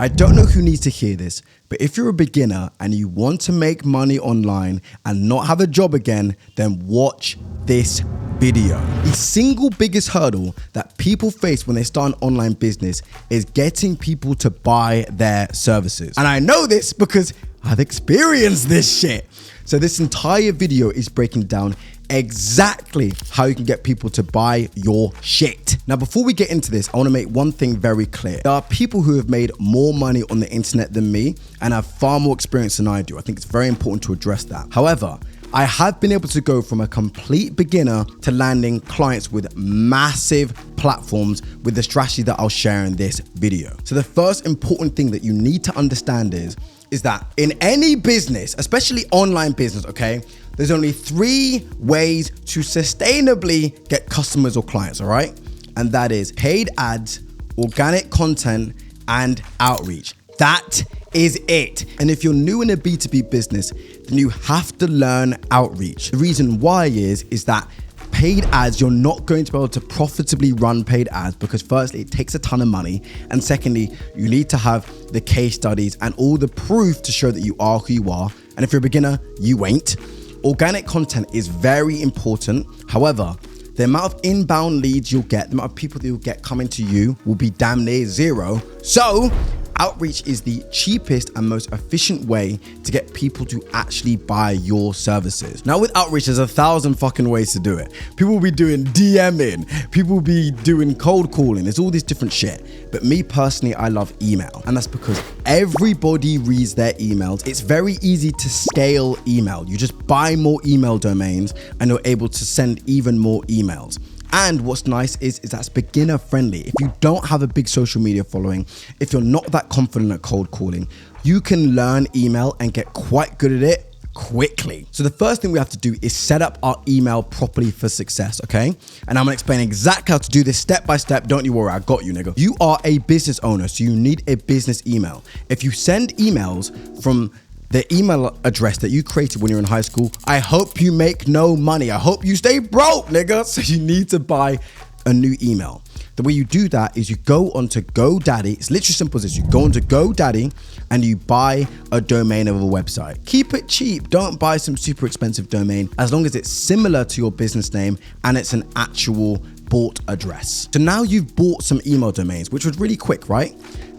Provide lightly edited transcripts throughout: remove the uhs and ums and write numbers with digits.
I don't know who needs to hear this, but if you're a beginner and you want to make money online and not have a job again, then watch this video. The single biggest hurdle that people face when they start an online business is getting people to buy their services. And I know this because I've experienced this shit. So this entire video is breaking down exactly how you can get people to buy your shit. Now, before we get into this, I want to make one thing very clear. There are people who have made more money on the internet than me and have far more experience than I do. I think it's very important to address that. However, I have been able to go from a complete beginner to landing clients with massive platforms with the strategy that I'll share in this video. So the first important thing that you need to understand is that in any business, especially online business, okay, there's only 3 ways to sustainably get customers or clients, all right? And that is paid ads, organic content, and outreach. That is it. And if you're new in a B2B business, then you have to learn outreach. The reason why is that paid ads, you're not going to be able to profitably run paid ads because firstly, it takes a ton of money. And secondly, you need to have the case studies and all the proof to show that you are who you are. And if you're a beginner, you ain't. Organic content is very important. However, the amount of inbound leads you'll get, the amount of people that you'll get coming to you will be damn near zero. So outreach is the cheapest and most efficient way to get people to actually buy your services. Now with outreach, there's 1,000 fucking ways to do it. People will be doing DMing, people will be doing cold calling, there's all this different shit. But me personally, I love email. And that's because everybody reads their emails. It's very easy to scale email. You just buy more email domains and you're able to send even more emails. And what's nice is that's beginner friendly. If you don't have a big social media following, if you're not that confident at cold calling, you can learn email and get quite good at it quickly. So the first thing we have to do is set up our email properly for success, okay? And I'm gonna explain exactly how to do this step by step. Don't you worry, I got you, nigga. You are a business owner, so you need a business email. If you send emails from the email address that you created when you're in high school, I hope you make no money. I hope you stay broke, nigga. So you need to buy a new email. The way you do that is you go onto GoDaddy. It's literally simple as this. You go onto GoDaddy and you buy a domain of a website. Keep it cheap. Don't buy some super expensive domain as long as it's similar to your business name and it's an actual bought address. So now you've bought some email domains, which was really quick, right?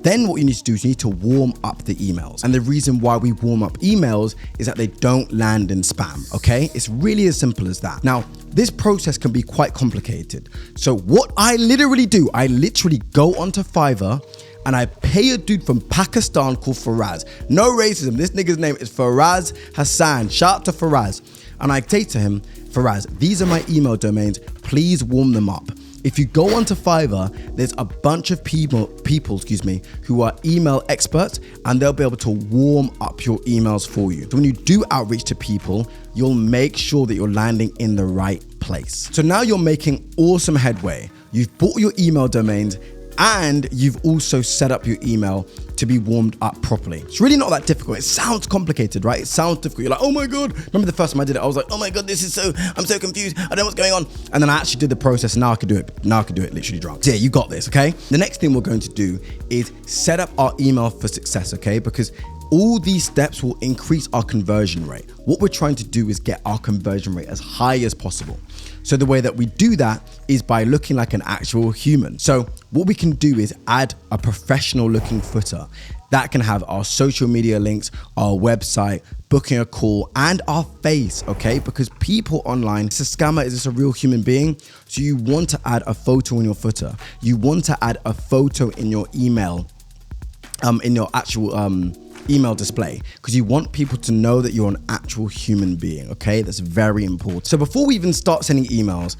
Then what you need to do is you need to warm up the emails. And the reason why we warm up emails is that they don't land in spam, okay? It's really as simple as that. Now, this process can be quite complicated. So what I literally do, I literally go onto Fiverr and I pay a dude from Pakistan called Faraz. No racism, this nigga's name is Faraz Hassan. Shout out to Faraz. And I say to him, Faraz, these are my email domains, please warm them up. If you go onto Fiverr, there's a bunch of people, who are email experts and they'll be able to warm up your emails for you. So when you do outreach to people, you'll make sure that you're landing in the right place. So now you're making awesome headway. You've bought your email domains and you've also set up your email to be warmed up properly. It's really not that difficult. It sounds complicated, right? It sounds difficult. You're like, oh my God. Remember the first time I did it, I was like, oh my God, I'm so confused. I don't know what's going on. And then I actually did the process and now I can do it. Now I can do it literally drunk. So yeah, you got this, okay? The next thing we're going to do is set up our email for success, okay? Because all these steps will increase our conversion rate. What we're trying to do is get our conversion rate as high as possible. So the way that we do that is by looking like an actual human. So what we can do is add a professional looking footer that can have our social media links, our website, booking a call, and our face, okay? Because people online, is a scammer, is this a real human being? So you want to add a photo in your footer. You want to add a photo in your email, in your actual email display, because you want people to know that you're an actual human being, okay? That's very important. So before we even start sending emails,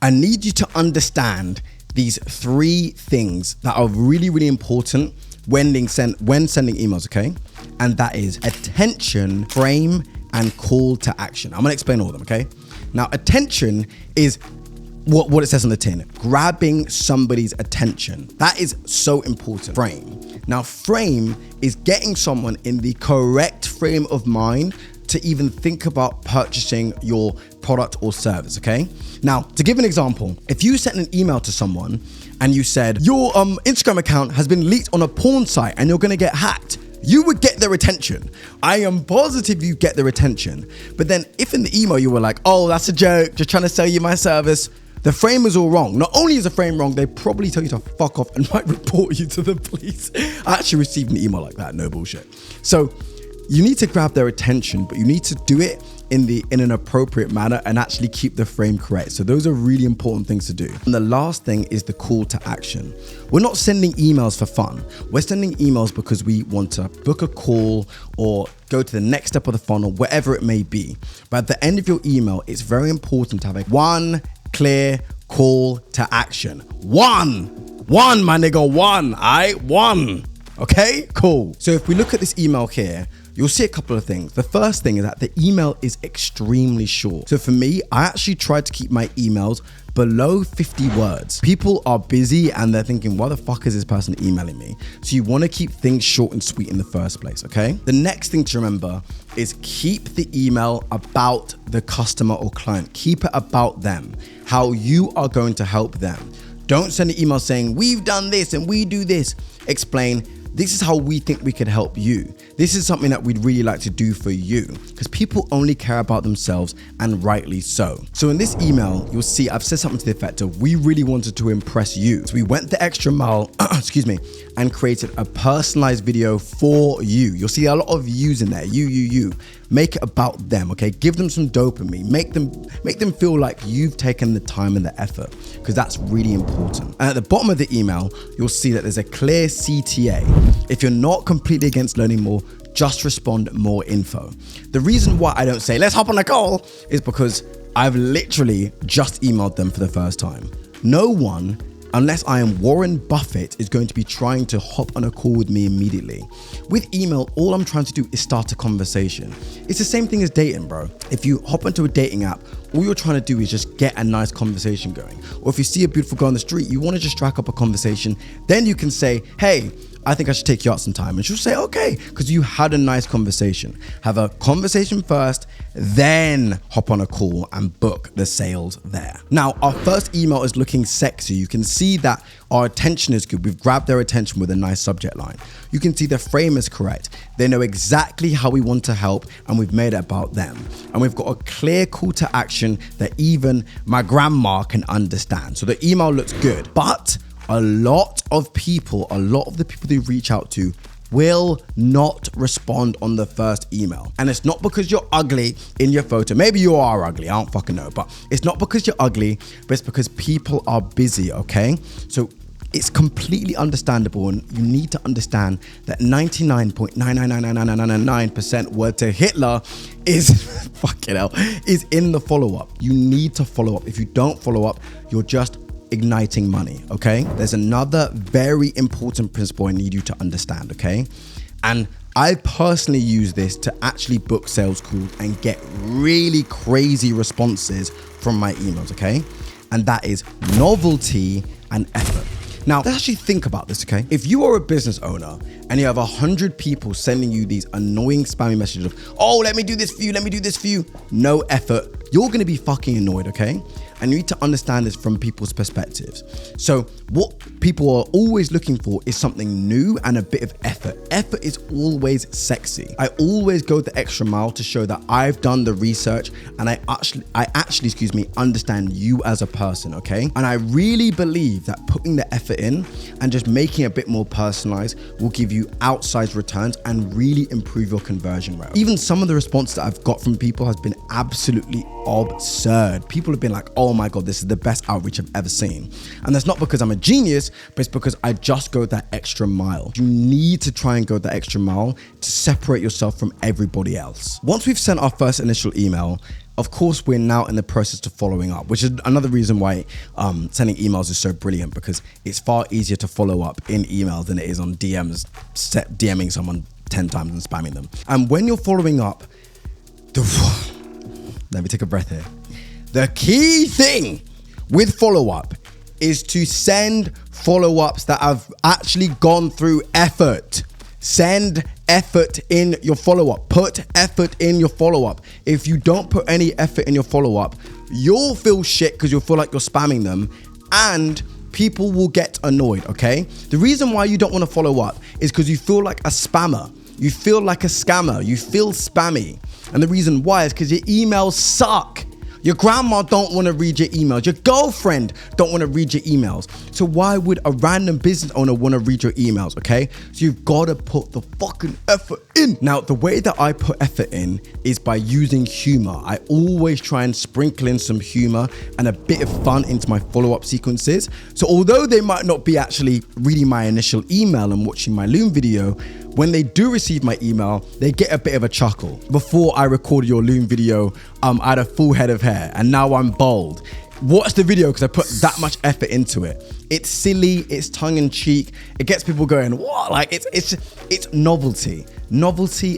I need you to understand these 3 things that are really, really important when sending emails, okay? And that is attention, frame, and call to action. I'm gonna explain all of them, okay? Now, attention is what it says on the tin, grabbing somebody's attention. That is so important. Frame. Now, frame is getting someone in the correct frame of mind to even think about purchasing your product or service, okay? Now, to give an example, if you sent an email to someone and you said, your Instagram account has been leaked on a porn site and you're gonna get hacked, you would get their attention. I am positive you get their attention. But then if in the email you were like, oh, that's a joke, just trying to sell you my service, the frame is all wrong. Not only is the frame wrong, they probably tell you to fuck off and might report you to the police. I actually received an email like that, no bullshit. So you need to grab their attention, but you need to do it in an appropriate manner and actually keep the frame correct. So those are really important things to do. And the last thing is the call to action. We're not sending emails for fun. We're sending emails because we want to book a call or go to the next step of the funnel, whatever it may be. But at the end of your email, it's very important to have one clear call to action. One, my nigga, one. Okay, cool. So if we look at this email here, you'll see a couple of things. The first thing is that the email is extremely short. So for me, I actually tried to keep my emails below 50 words. People are busy and they're thinking, why the fuck is this person emailing me? So you want to keep things short and sweet in the first place, okay? The next thing to remember is keep the email about the customer or client. Keep it about them, how you are going to help them. Don't send an email saying, we've done this and we do this. Explain, this is how we think we could help you. This is something that we'd really like to do for you, because people only care about themselves, and rightly so. So in this email, you'll see I've said something to the effect of, we really wanted to impress you. So we went the extra mile, and created a personalized video for you. You'll see a lot of yous in there, you. Make it about them, okay? Give them some dopamine. Make them feel like you've taken the time and the effort, because that's really important. And at the bottom of the email, you'll see that there's a clear CTA. If you're not completely against learning more, just respond more info. The reason why I don't say, let's hop on a call, is because I've literally just emailed them for the first time. No one, unless I am Warren Buffett, is going to be trying to hop on a call with me immediately. With email, all I'm trying to do is start a conversation. It's the same thing as dating, bro. If you hop onto a dating app, all you're trying to do is just get a nice conversation going. Or if you see a beautiful girl on the street, you want to just strike up a conversation. Then you can say, hey, I think I should take you out sometime. And she'll say, okay, because you had a nice conversation. Have a conversation first, then hop on a call and book the sales there. Now, our first email is looking sexy. You can see that our attention is good. We've grabbed their attention with a nice subject line. You can see the frame is correct. They know exactly how we want to help, and we've made it about them. And we've got a clear call to action that even my grandma can understand. So the email looks good, but a lot of the people they reach out to will not respond on the first email. And it's not because you're ugly in your photo. Maybe you are ugly, I don't fucking know. But it's not because you're ugly, but it's because people are busy, okay? So it's completely understandable, and you need to understand that 99.9999999% word to Hitler is, fucking hell, is in the follow-up. You need to follow up. If you don't follow up, you're just igniting money, okay? There's another very important principle I need you to understand, okay? And I personally use this to actually book sales calls and get really crazy responses from my emails, okay? And that is novelty and effort. Now, let's actually think about this, okay? If you are a business owner and you have 100 people sending you these annoying spammy messages of, oh, let me do this for you, no effort, you're gonna be fucking annoyed, okay? And you need to understand this from people's perspectives. So what people are always looking for is something new and a bit of effort. Effort is always sexy. I always go the extra mile to show that I've done the research and I actually understand you as a person, okay? And I really believe that putting the effort in and just making it a bit more personalized will give you outsized returns and really improve your conversion rate. Even some of the responses that I've got from people has been absolutely absurd. People have been like, oh my God, this is the best outreach I've ever seen. And that's not because I'm a genius, but it's because I just go that extra mile. You need to try and go that extra mile to separate yourself from everybody else. Once we've sent our first initial email, of course, we're now in the process of following up, which is another reason why sending emails is so brilliant, because it's far easier to follow up in email than it is on DMs, DMing someone 10 times and spamming them. And when you're following up, let me take a breath here. The key thing with follow-up is to send follow-ups that have actually gone through effort. Send effort in your follow-up. Put effort in your follow-up. If you don't put any effort in your follow-up, you'll feel shit because you'll feel like you're spamming them, and people will get annoyed, okay? The reason why you don't want to follow up is because you feel like a spammer. You feel like a scammer. You feel spammy. And the reason why is because your emails suck. Your grandma don't want to read your emails. Your girlfriend don't want to read your emails. So why would a random business owner want to read your emails, okay? So you've got to put the fucking effort in. Now, the way that I put effort in is by using humor. I always try and sprinkle in some humor and a bit of fun into my follow-up sequences. So although they might not be actually reading my initial email and watching my Loom video, when they do receive my email, they get a bit of a chuckle. Before I recorded your Loom video, I had a full head of hair and now I'm bald. Watch the video because I put that much effort into it. It's silly, it's tongue in cheek. It gets people going, what? Like it's novelty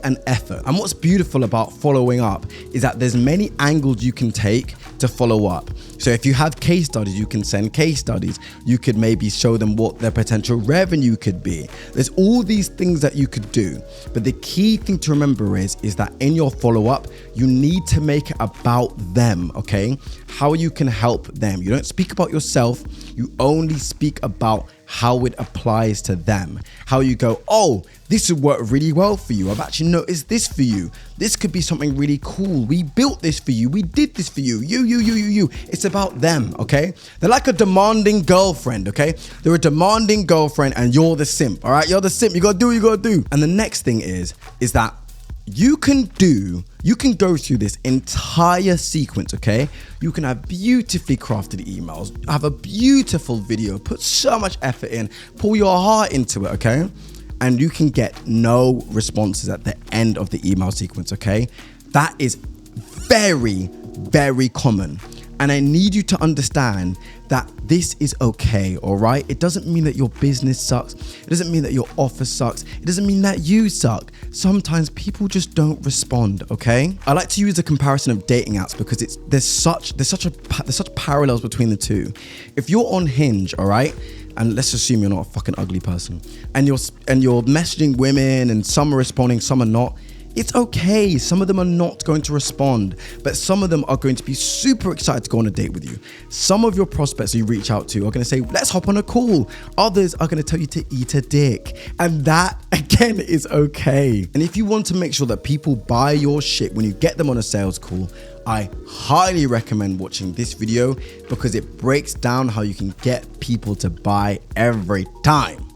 and effort. And what's beautiful about following up is that there's many angles you can take to follow up. So if you have case studies, you can send case studies. You could maybe show them what their potential revenue could be. There's all these things that you could do. But the key thing to remember is that in your follow-up, you need to make it about them, okay? How you can help them. You don't speak about yourself. You only speak about how it applies to them. How you go, oh, this would work really well for you. I've actually noticed this for you. This could be something really cool. We built this for you. We did this for you. You. It's about them, okay? They're like a demanding girlfriend, okay? They're a demanding girlfriend and you're the simp, all right? You're the simp. You gotta do what you gotta do. And the next thing is that you can go through this entire sequence, okay? You can have beautifully crafted emails, have a beautiful video, put so much effort in, pour your heart into it, okay? And you can get no responses at the end of the email sequence, okay? That is very, very common. And I need you to understand that this is okay, all right? It doesn't mean that your business sucks. It doesn't mean that your offer sucks. It doesn't mean that you suck. Sometimes people just don't respond, okay? I like to use a comparison of dating apps because there's such parallels between the two. If you're on Hinge, all right? And let's assume you're not a fucking ugly person, and you're messaging women and some are responding, some are not. It's okay. Some of them are not going to respond, but some of them are going to be super excited to go on a date with you. Some of your prospects you reach out to are going to say, let's hop on a call. Others are going to tell you to eat a dick. And that, again, is okay. And if you want to make sure that people buy your shit when you get them on a sales call, I highly recommend watching this video because it breaks down how you can get people to buy every time.